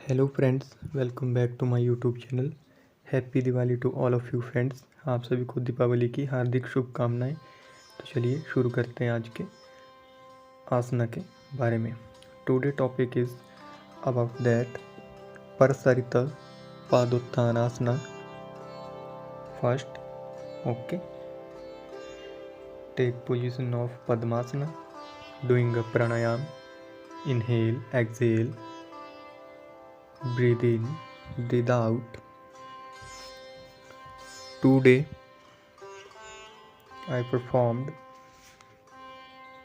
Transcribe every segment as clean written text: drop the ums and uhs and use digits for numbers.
Hello friends, welcome back to my YouTube channel. Happy Diwali to all of you friends. आप सभी को दीपावली की हार्दिक शुभकामनाएं। तो चलिए शुरू करते हैं आज के आसना के बारे में। Today topic is about that Prasarita Padottanasana. First, okay, take position of Padmasana, doing a pranayama, inhale, exhale, breathe in, breathe out. Today I performed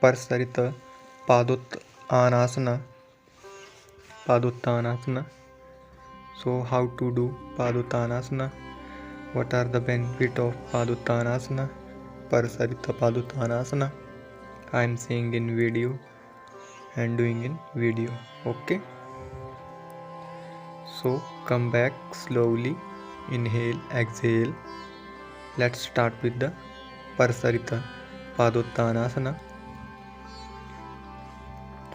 Parsarita Padottanasana. So how to do Padottanasana? What are the benefit of Padottanasana? Parsarita Padottanasana. I am saying in video and doing in video. Okay. So come back slowly. Inhale, exhale. Let's start with the Parsarita Padottanasana.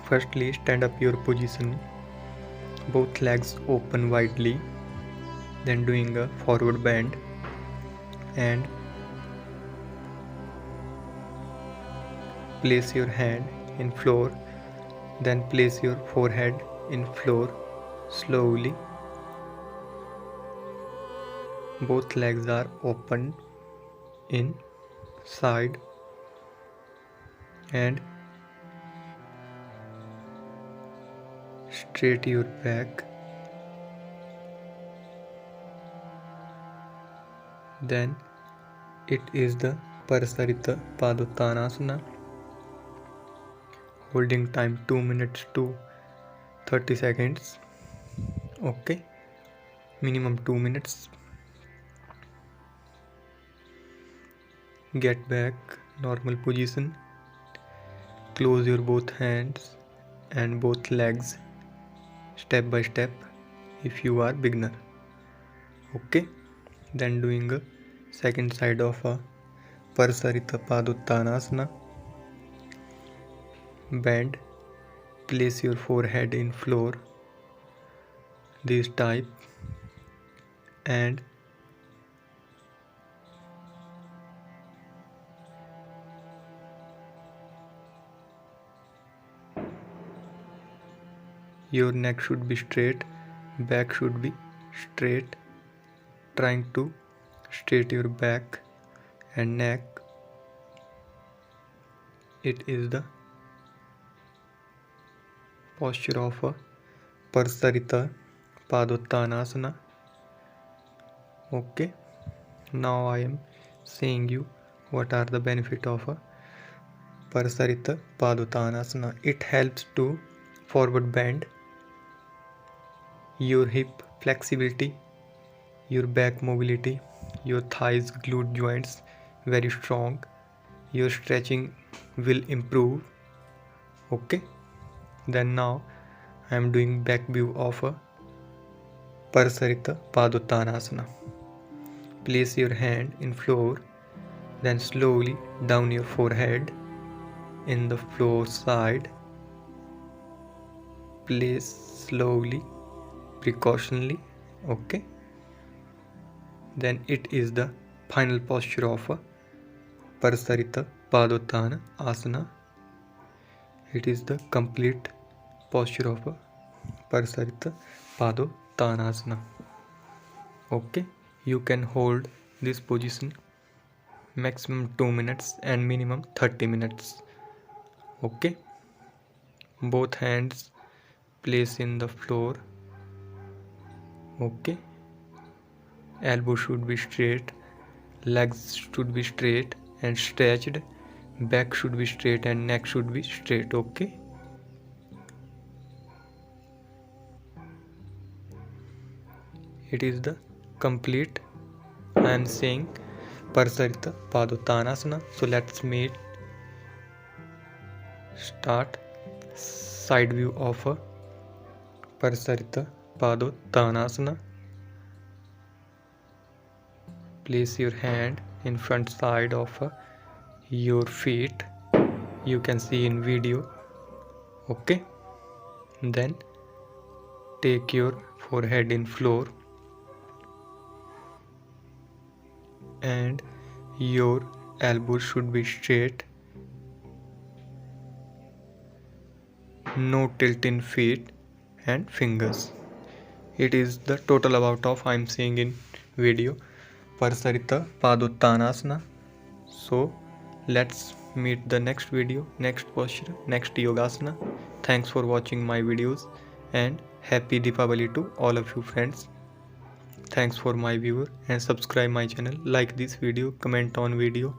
Firstly, stand up your position, both legs open widely, then doing a forward bend and place your hand in floor, then place your forehead in floor slowly. Both legs are open inside and straight your back. Then it is the Parsarita Padottanasana. Holding time 2 minutes to 30 seconds. Okay, minimum 2 minutes. Get back normal position. Close your both hands and both legs step by step if you are beginner. Okay, then doing a second side of a Parsarita Padottanasana. Bend, place your forehead in floor, this type, and your neck should be straight, back should be straight. Trying to straight your back and neck. It is the posture of a Parsarita Padottanasana. Okay, now I am saying you what are the benefit of a Parsarita Padottanasana. It helps to forward bend, your hip flexibility, your back mobility, your thighs, glute joints very strong. Your stretching will improve. Okay, then now I am doing back view of a Parsarita Padottanasana. Place your hand in floor, then slowly down your forehead in the floor side. Place slowly, precautionally. Okay, then it is the final posture of a Parsarita Padottanasana. It is the complete posture of a Parsarita Padottanasana. Okay, you can hold this position maximum 2 minutes and minimum 30 minutes. Okay, both hands place in the floor. Okay, elbow should be straight, legs should be straight and stretched, back should be straight and neck should be straight. Okay, it is the complete, I am saying, Parsarita Padottanasana. So let's meet start side view of a Parsarita Padottanasana. Place your hand in front side of your feet. You can see in video. Okay, then take your forehead in floor, and your elbows should be straight. No tilt in feet and fingers. It is the total amount of I am seeing in video. Parsarita Paduttanasana. So let's meet the next video, next posture, next yogasana. Thanks for watching my videos and happy Deepavali to all of you friends. Thanks for my viewer and subscribe my channel, like this video, comment on video.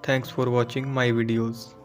Thanks for watching my videos.